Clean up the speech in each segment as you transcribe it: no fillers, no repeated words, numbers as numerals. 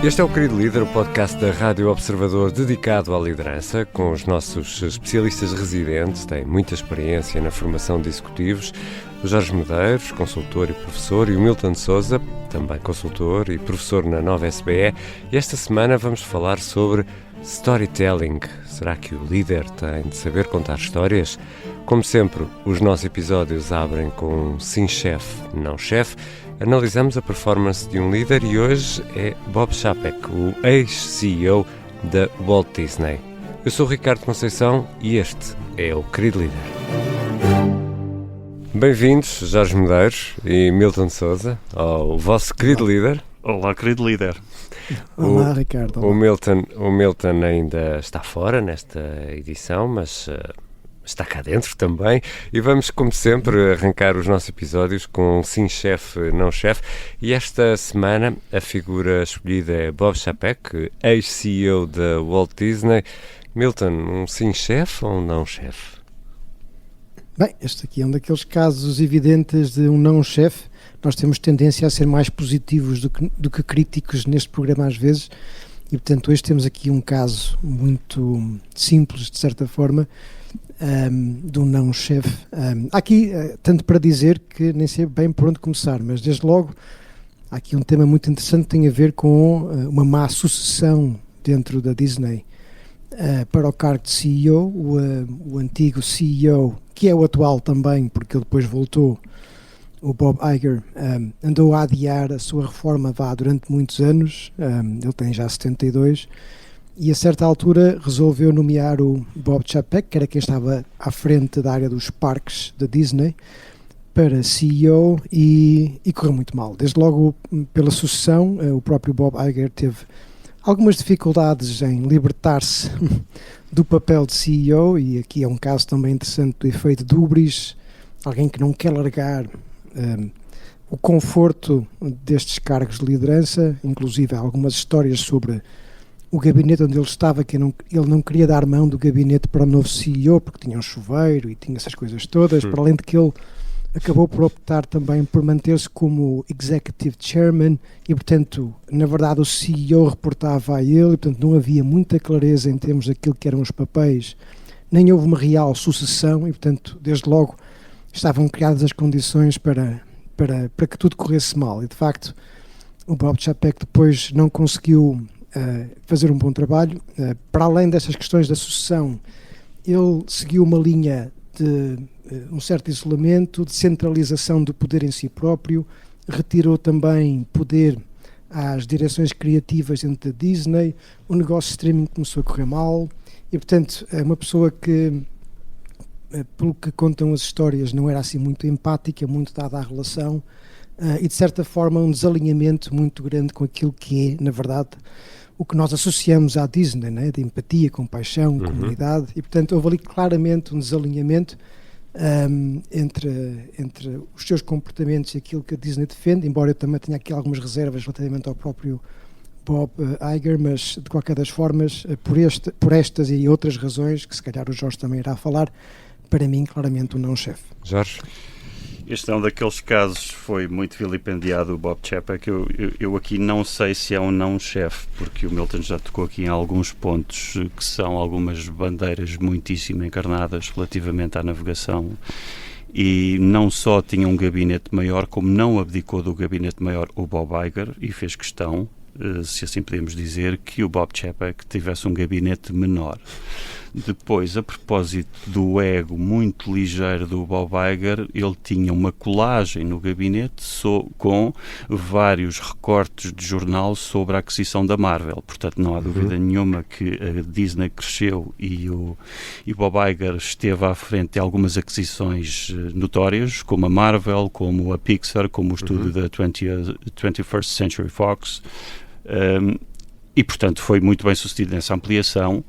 Este é o Querido Líder, o podcast da Rádio Observador dedicado à liderança, com os nossos especialistas residentes, têm muita experiência na formação de executivos, o Jorge Medeiros, consultor e professor, e o Milton Sousa, também consultor e professor na Nova SBE, e esta semana vamos falar sobre storytelling. Será que o líder tem de saber contar histórias? Como sempre, os nossos episódios abrem com um sim chefe, não chefe. Analisamos a performance de um líder e hoje é Bob Chapek, o ex-CEO da Walt Disney. Eu sou o Ricardo Conceição e este é o Querido Líder. Bem-vindos, Jorge Medeiros e Milton Sousa, ao vosso Querido Líder. Olá, Querido Líder. Olá, Ricardo. O Milton ainda está fora nesta edição, mas está cá dentro também, e vamos, como sempre, arrancar os nossos episódios com um sim chefe, não chefe, e esta semana a figura escolhida é Bob Chapek, ex-CEO da Walt Disney. Milton, um sim chefe ou um não chefe? Bem, este aqui é um daqueles casos evidentes de um não chefe. Nós temos tendência a ser mais positivos do que críticos neste programa às vezes, e portanto hoje temos aqui um caso muito simples, de certa forma, de um não-chefe. Há aqui tanto para dizer que nem sei bem por onde começar, mas desde logo há aqui um tema muito interessante que tem a ver com uma má sucessão dentro da Disney. Para o cargo de CEO, o antigo CEO, que é o atual também, porque ele depois voltou, o Bob Iger, andou a adiar a sua reforma durante muitos anos. Ele tem já 72, e a certa altura resolveu nomear o Bob Chapek, que era quem estava à frente da área dos parques da Disney, para CEO, e correu muito mal. Desde logo pela sucessão, o próprio Bob Iger teve algumas dificuldades em libertar-se do papel de CEO, e aqui é um caso também interessante do efeito de hubris, alguém que não quer largar o conforto destes cargos de liderança. Inclusive há algumas histórias sobre o gabinete onde ele estava, que ele não queria dar mão do gabinete para o novo CEO, porque tinha um chuveiro e tinha essas coisas todas, para além de que ele acabou por optar também por manter-se como Executive Chairman, e portanto, na verdade, o CEO reportava a ele, e portanto não havia muita clareza em termos daquilo que eram os papéis, nem houve uma real sucessão, e portanto, desde logo, estavam criadas as condições para que tudo corresse mal. E de facto, o Bob Chapek depois não conseguiu fazer um bom trabalho. Para além destas questões da sucessão, ele seguiu uma linha de um certo isolamento, de centralização do poder em si próprio, retirou também poder às direções criativas dentro da Disney, o negócio de streaming começou a correr mal, e portanto é uma pessoa que, pelo que contam as histórias, não era assim muito empática, muito dada à relação, e de certa forma um desalinhamento muito grande com aquilo que é, na verdade, o que nós associamos à Disney, né? De empatia, compaixão, comunidade, e portanto houve ali claramente um desalinhamento entre os seus comportamentos e aquilo que a Disney defende, embora eu também tenha aqui algumas reservas relativamente ao próprio Bob Iger, mas de qualquer das formas, por estas e outras razões, que se calhar o Jorge também irá falar, para mim claramente um não-chefe. Jorge? Este é um daqueles casos, foi muito vilipendiado o Bob Chapek. Eu aqui não sei se é um não-chefe, porque o Milton já tocou aqui em alguns pontos que são algumas bandeiras muitíssimo encarnadas relativamente à navegação, e não só tinha um gabinete maior, como não abdicou do gabinete maior o Bob Iger, e fez questão, se assim podemos dizer, que o Bob Chapek tivesse um gabinete menor. Depois, a propósito do ego muito ligeiro do Bob Iger, ele tinha uma colagem no gabinete com vários recortes de jornal sobre a aquisição da Marvel. Portanto, não há dúvida nenhuma que a Disney cresceu e Bob Iger esteve à frente de algumas aquisições notórias, como a Marvel, como a Pixar, como o estúdio da 21st Century Fox. E, portanto, foi muito bem sucedido nessa ampliação,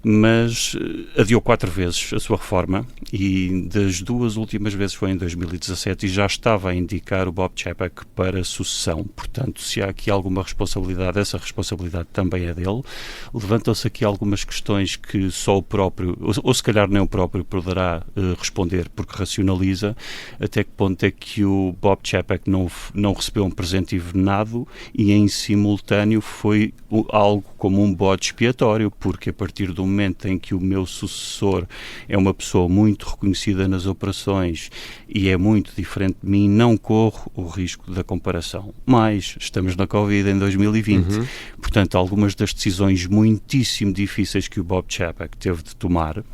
mas adiou 4 vezes a sua reforma e das 2 últimas vezes foi em 2017 e já estava a indicar o Bob Chapek para sucessão. Portanto, se há aqui alguma responsabilidade, essa responsabilidade também é dele. Levantam-se aqui algumas questões que só o próprio, ou se calhar nem o próprio, poderá responder, porque racionaliza até que ponto é que o Bob Chapek não recebeu um presente envenenado e em simultâneo foi algo como um bode expiatório, porque a partir do momento em que o meu sucessor é uma pessoa muito reconhecida nas operações e é muito diferente de mim, não corro o risco da comparação. Mas estamos na Covid em 2020, portanto, algumas das decisões muitíssimo difíceis que o Bob Chapek teve de tomar,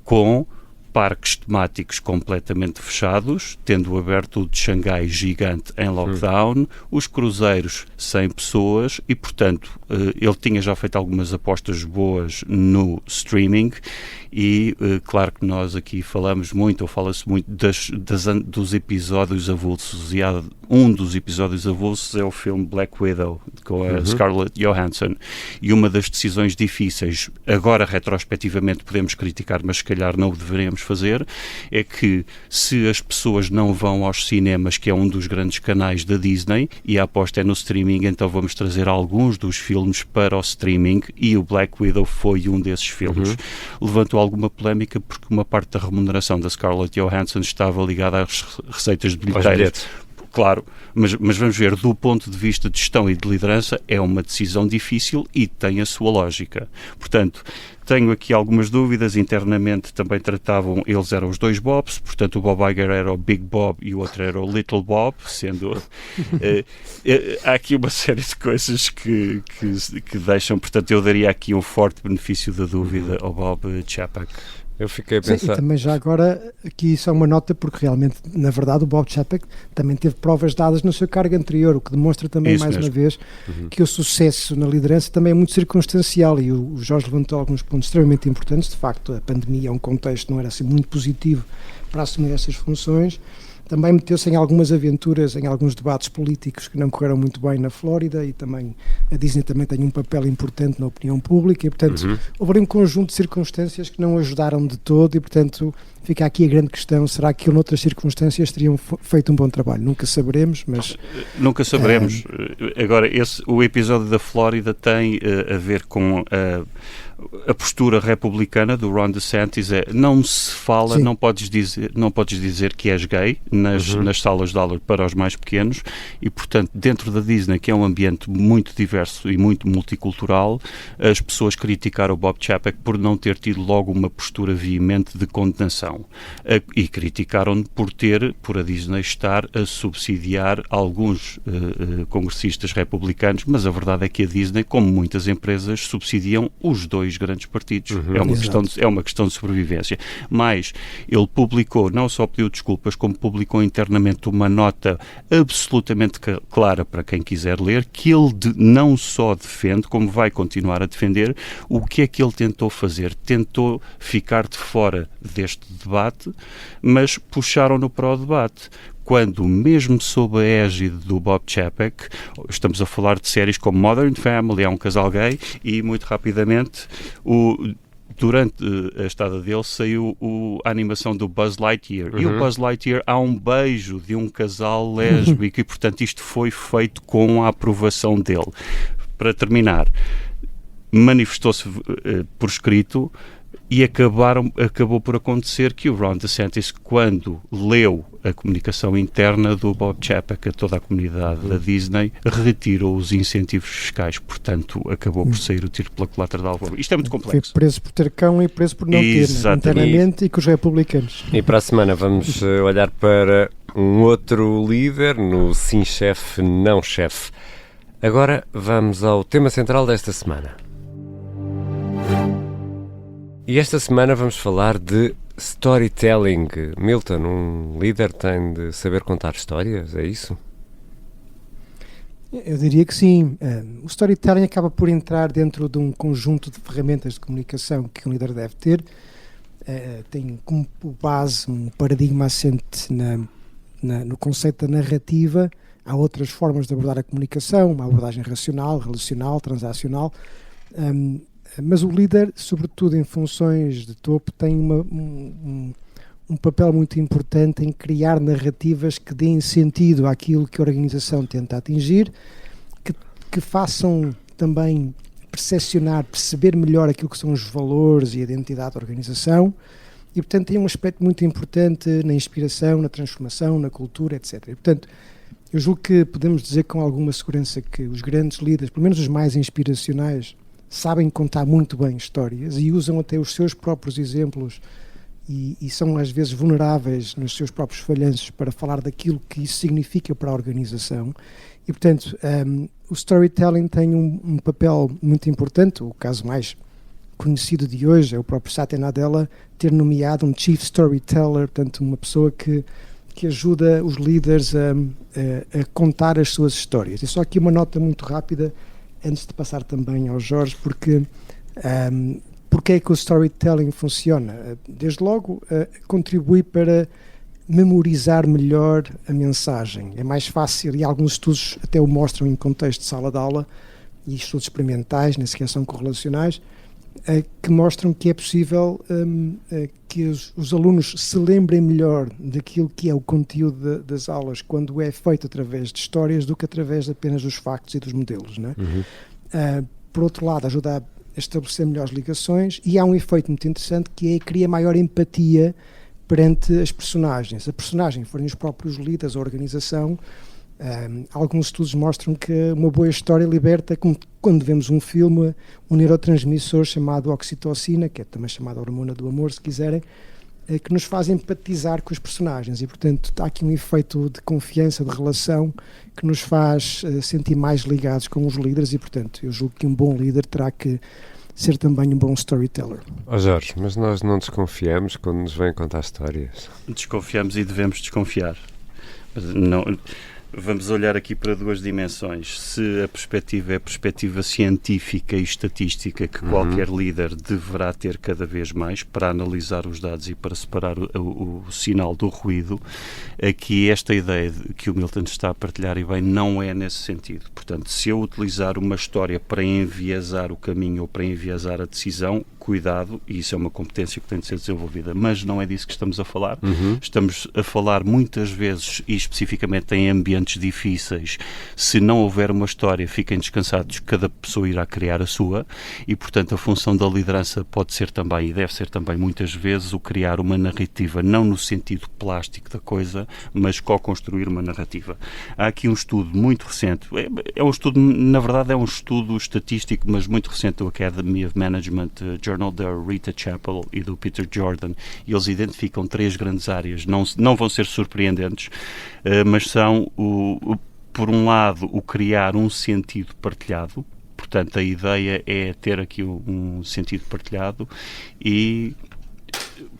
com parques temáticos completamente fechados, tendo aberto o de Xangai gigante em lockdown, os cruzeiros 100 pessoas e, portanto, ele tinha já feito algumas apostas boas no streaming e, claro que nós aqui falamos muito, ou fala-se muito dos episódios avulsos, e um dos episódios avulsos é o filme Black Widow, com a Scarlett Johansson, e uma das decisões difíceis, agora retrospectivamente podemos criticar, mas se calhar não o deveremos fazer, é que se as pessoas não vão aos cinemas, que é um dos grandes canais da Disney, e a aposta é no streaming, então vamos trazer alguns dos filmes para o streaming, e o Black Widow foi um desses filmes. Levantou alguma polémica porque uma parte da remuneração da Scarlett Johansson estava ligada às receitas de bilheteiras. Claro, mas vamos ver, do ponto de vista de gestão e de liderança, é uma decisão difícil e tem a sua lógica. Portanto, tenho aqui algumas dúvidas. Internamente também tratavam, eles eram os 2 Bobs, portanto o Bob Iger era o Big Bob e o outro era o Little Bob, sendo há aqui uma série de coisas que deixam, portanto eu daria aqui um forte benefício da dúvida ao Bob Chapek. Eu fiquei a pensar... Sim, e também já agora, aqui só uma nota, porque realmente, na verdade, o Bob Chapek também teve provas dadas no seu cargo anterior, o que demonstra também, mais uma vez, que o sucesso na liderança também é muito circunstancial, e o Jorge levantou alguns pontos extremamente importantes. De facto, a pandemia é um contexto, não era assim muito positivo para assumir essas funções. Também meteu-se em algumas aventuras, em alguns debates políticos que não correram muito bem na Flórida, e também a Disney também tem um papel importante na opinião pública, e portanto houve ali um conjunto de circunstâncias que não ajudaram de todo, e portanto fica aqui a grande questão: será que noutras circunstâncias teriam feito um bom trabalho? Nunca saberemos, mas... Nunca saberemos. Agora, o episódio da Flórida tem a ver com a postura republicana do Ron DeSantis. Não se fala, não podes dizer que és gay nas salas de aula para os mais pequenos, e portanto dentro da Disney, que é um ambiente muito diverso e muito multicultural, as pessoas criticaram o Bob Chapek por não ter tido logo uma postura veemente de condenação, e criticaram-no por a Disney estar a subsidiar alguns congressistas republicanos, mas a verdade é que a Disney, como muitas empresas, subsidiam os 2 grandes partidos. É uma questão de sobrevivência. Mas ele publicou, não só pediu desculpas, como publicou internamente uma nota absolutamente clara para quem quiser ler, que ele não só defende, como vai continuar a defender. O que é que ele tentou fazer? Tentou ficar de fora deste debate, mas puxaram-no para o debate. Quando, mesmo sob a égide do Bob Chapek, estamos a falar de séries como Modern Family, é um casal gay, e muito rapidamente, durante a estada dele, saiu a animação do Buzz Lightyear. E o Buzz Lightyear, há um beijo de um casal lésbico, e portanto isto foi feito com a aprovação dele. Para terminar, manifestou-se por escrito, e acabou por acontecer que o Ron DeSantis, quando leu a comunicação interna do Bob Chapek a toda a comunidade da Disney, retirou os incentivos fiscais. Portanto, acabou por sair o tiro pela culatra de algo. Isto é muito complexo. Foi preso por ter cão e preso por não ter, né? Internamente, e com os republicanos. E para a semana vamos olhar para um outro líder no sim chefe, não chefe. Agora vamos ao tema central desta semana. E esta semana vamos falar de storytelling. Milton, um líder tem de saber contar histórias, é isso? Eu diria que sim. O storytelling acaba por entrar dentro de um conjunto de ferramentas de comunicação que um líder deve ter. Tem como base um paradigma assente no conceito da narrativa, há outras formas de abordar a comunicação, uma abordagem racional, relacional, transacional, mas o líder, sobretudo em funções de topo, tem um papel muito importante em criar narrativas que deem sentido àquilo que a organização tenta atingir, que façam também perceber melhor aquilo que são os valores e a identidade da organização, e portanto tem um aspecto muito importante na inspiração, na transformação, na cultura, etc. E portanto eu julgo que podemos dizer com alguma segurança que os grandes líderes, pelo menos os mais inspiracionais, sabem contar muito bem histórias e usam até os seus próprios exemplos e são às vezes vulneráveis nos seus próprios falhanços para falar daquilo que isso significa para a organização. E portanto o storytelling tem um papel muito importante. O caso mais conhecido de hoje é o próprio Satya Nadella ter nomeado um Chief Storyteller, portanto uma pessoa que ajuda os líderes a contar as suas histórias. E só aqui uma nota muito rápida antes de passar também ao Jorge, porque é que o storytelling funciona? Desde logo contribui para memorizar melhor a mensagem. É mais fácil, e alguns estudos até o mostram em contexto de sala de aula, e estudos experimentais, nem sequer são correlacionais, que mostram que é possível que os alunos se lembrem melhor daquilo que é o conteúdo das aulas quando é feito através de histórias do que através apenas dos factos e dos modelos, não é? Por outro lado, ajuda a estabelecer melhores ligações, e há um efeito muito interessante que cria maior empatia perante as personagens. A personagem forem os próprios líderes, a organização. Alguns estudos mostram que uma boa história liberta, como quando vemos um filme, um neurotransmissor chamado oxitocina, que é também chamada hormona do amor, se quiserem, que nos faz empatizar com os personagens, e portanto há aqui um efeito de confiança, de relação, que nos faz sentir mais ligados com os líderes, e portanto eu julgo que um bom líder terá que ser também um bom storyteller. Jorge, mas nós não desconfiamos quando nos vêm contar histórias? Desconfiamos e devemos desconfiar. Mas não... Vamos olhar aqui para duas dimensões. Se a perspectiva é a perspectiva científica e estatística que qualquer líder deverá ter cada vez mais para analisar os dados e para separar o sinal do ruído, aqui esta ideia que o Milton está a partilhar e bem não é nesse sentido. Portanto, se eu utilizar uma história para enviesar o caminho ou para enviesar a decisão, cuidado, e isso é uma competência que tem de ser desenvolvida, mas não é disso que estamos a falar. Estamos a falar muitas vezes, e especificamente em ambientes difíceis, se não houver uma história, fiquem descansados, cada pessoa irá criar a sua, e portanto a função da liderança pode ser também, e deve ser também muitas vezes, o criar uma narrativa, não no sentido plástico da coisa, mas co-construir uma narrativa. Há aqui um estudo muito recente, é um estudo, na verdade é um estudo estatístico, mas muito recente, do Academy of Management Journal, da Rita Chappell e do Peter Jordan, e eles identificam 3 grandes áreas, não vão ser surpreendentes, mas são, por um lado, o criar um sentido partilhado. Portanto, a ideia é ter aqui um sentido partilhado e,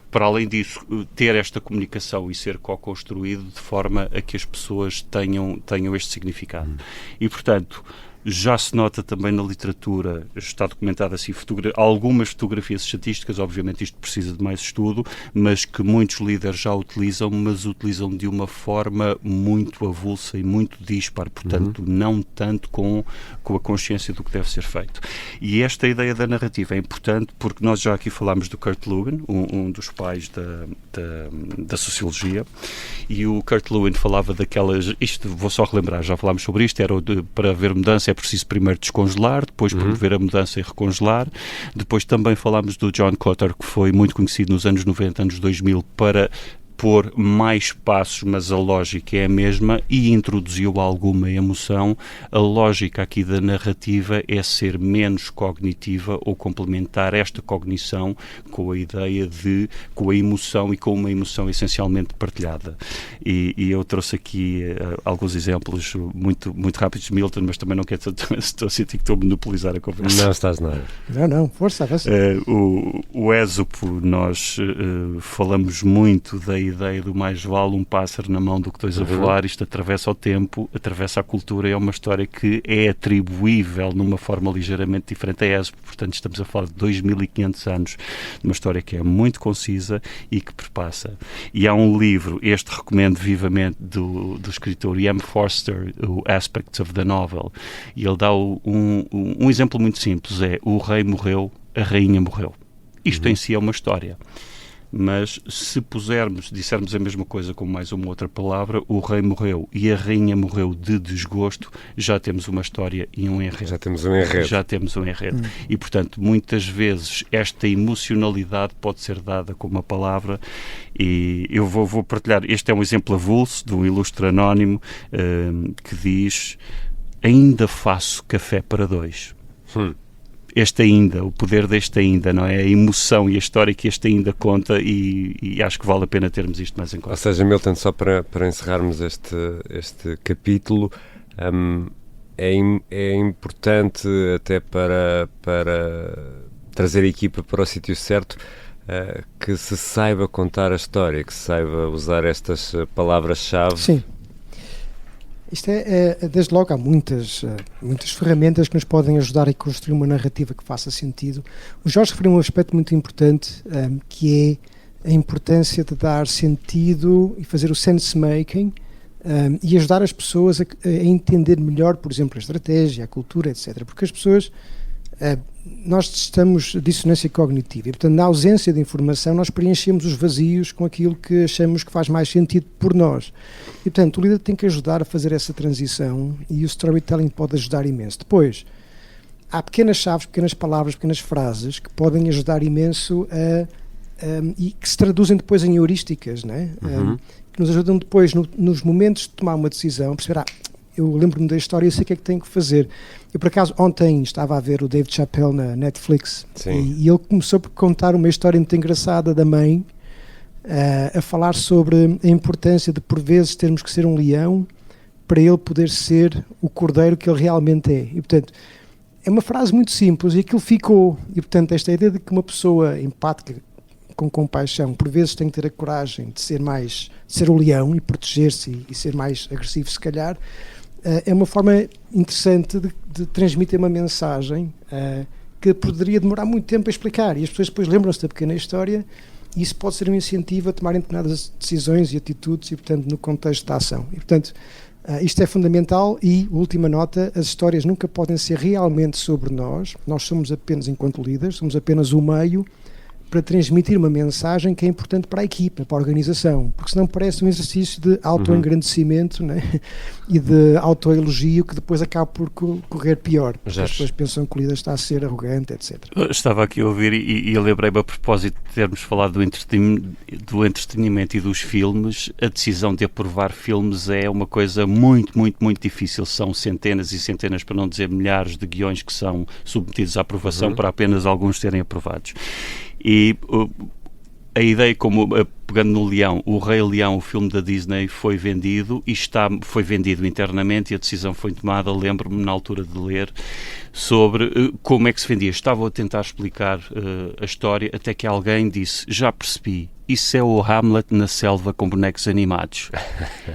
para além disso, ter esta comunicação e ser co-construído de forma a que as pessoas tenham este significado. E, portanto, já se nota também na literatura, está documentado assim, algumas fotografias estatísticas, obviamente isto precisa de mais estudo, mas que muitos líderes já utilizam, mas utilizam de uma forma muito avulsa e muito dispar, portanto não tanto com a consciência do que deve ser feito. E esta ideia da narrativa é importante porque nós já aqui falámos do Kurt Lewin, um dos pais da sociologia, e o Kurt Lewin falava daquelas, isto vou só relembrar, já falámos sobre isto, era para haver mudança é preciso primeiro descongelar, depois promover a mudança e recongelar. Depois também falámos do John Kotter, que foi muito conhecido nos anos 90, anos 2000, para pôr mais passos, mas a lógica é a mesma, e introduziu alguma emoção. A lógica aqui da narrativa é ser menos cognitiva ou complementar esta cognição com a ideia com a emoção e com uma emoção essencialmente partilhada. E eu trouxe aqui alguns exemplos muito, muito rápidos, Milton, mas também não quero, estou a sentir que estou a monopolizar a conversa. Não estás nada. Não, força, avança. O Ésopo, nós falamos muito da ideia ideia do mais vale um pássaro na mão do que dois a voar. Isto atravessa o tempo, atravessa a cultura, é uma história que é atribuível numa forma ligeiramente diferente a Aesop. Portanto, estamos a falar de 2500 anos, de uma história que é muito concisa e que perpassa. E há um livro, este recomendo vivamente, do escritor E.M. Forster, o Aspects of the Novel, e ele dá um exemplo muito simples, é: o rei morreu, a rainha morreu. Isto em si é uma história. Mas se dissermos a mesma coisa com mais uma outra palavra, o rei morreu e a rainha morreu de desgosto, já temos uma história e um enredo. Já temos um enredo. E, portanto, muitas vezes esta emocionalidade pode ser dada com uma palavra, e eu vou partilhar. Este é um exemplo avulso de um ilustre anónimo que diz: ainda faço café para dois. Este ainda, o poder deste ainda, não é? A emoção e a história que este ainda conta, e acho que vale a pena termos isto mais em conta. Ou seja, Milton, só para encerrarmos este capítulo, é importante até para trazer a equipa para o sítio certo, que se saiba contar a história, que se saiba usar estas palavras-chave. Sim. Isto desde logo, há muitas ferramentas que nos podem ajudar a construir uma narrativa que faça sentido. O Jorge referiu um aspecto muito importante, que é a importância de dar sentido e fazer o sense-making, e ajudar as pessoas a entender melhor, por exemplo, a estratégia, a cultura, etc. Porque as pessoas... nós estamos de dissonância cognitiva e, portanto, na ausência de informação, nós preenchemos os vazios com aquilo que achamos que faz mais sentido por nós. E, portanto, o líder tem que ajudar a fazer essa transição, e o storytelling pode ajudar imenso. Depois, há pequenas chaves, pequenas palavras, pequenas frases que podem ajudar imenso e que se traduzem depois em heurísticas, não é? Que nos ajudam depois, nos momentos de tomar uma decisão, a perceber, eu lembro-me da história e sei o que é que tenho que fazer. Eu, por acaso, ontem estava a ver o Dave Chappelle na Netflix, e ele começou por contar uma história muito engraçada da mãe, a falar sobre a importância de, por vezes, termos que ser um leão para ele poder ser o cordeiro que ele realmente é. E, portanto, é uma frase muito simples e aquilo ficou. E, portanto, esta ideia de que uma pessoa empática, com compaixão, por vezes tem que ter a coragem de ser o leão e proteger-se e ser mais agressivo, se calhar, é uma forma interessante de transmitir uma mensagem que poderia demorar muito tempo a explicar, e as pessoas depois lembram-se da pequena história, e isso pode ser um incentivo a tomarem determinadas decisões e atitudes, e, portanto, no contexto da ação. E, portanto, isto é fundamental. E, última nota, as histórias nunca podem ser realmente sobre nós somos apenas, enquanto líderes, somos apenas o meio para transmitir uma mensagem que é importante para a equipa, para a organização, porque senão parece um exercício de auto-engrandecimento, né? E de autoelogio, que depois acaba por correr pior. As pessoas pensam que o líder está a ser arrogante, etc. Estava aqui a ouvir e lembrei-me, a propósito de termos falado do entretenimento e dos filmes, a decisão de aprovar filmes é uma coisa muito, muito, muito difícil. São centenas e centenas, para não dizer milhares, de guiões que são submetidos à aprovação para apenas alguns serem aprovados. E a ideia, como pegando no Leão, o Rei Leão, o filme da Disney, foi vendido foi vendido internamente, e a decisão foi tomada, lembro-me na altura de ler, sobre como é que se vendia. Estava a tentar explicar a história, até que alguém disse: já percebi, isso é o Hamlet na selva com bonecos animados.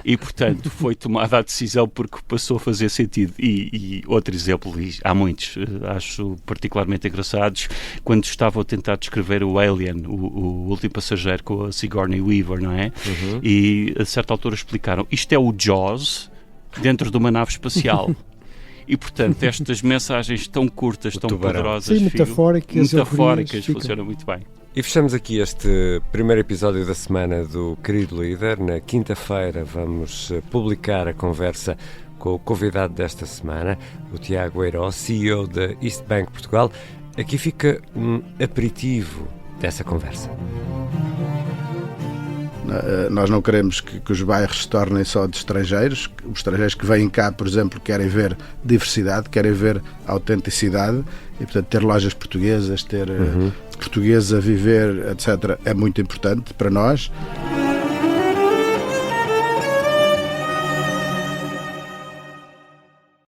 E, portanto, foi tomada a decisão porque passou a fazer sentido. E outro exemplo, e há muitos, acho particularmente engraçados, quando estavam a tentar descrever o Alien, o último passageiro, com a Sigourney Weaver, não é? E a certa altura explicaram: isto é o Jaws dentro de uma nave espacial. E, portanto, estas mensagens tão curtas, tão poderosas, metafóricas, funcionam muito bem. E fechamos aqui este primeiro episódio da semana do Querido Líder. Na quinta-feira vamos publicar a conversa com o convidado desta semana, o Tiago Eiró, CEO da East Bank Portugal. Aqui fica um aperitivo dessa conversa. Nós não queremos que os bairros se tornem só de estrangeiros. Os estrangeiros que vêm cá, por exemplo, querem ver diversidade, querem ver autenticidade, e, portanto, ter lojas portuguesas, ter portugueses a viver, etc., é muito importante para nós.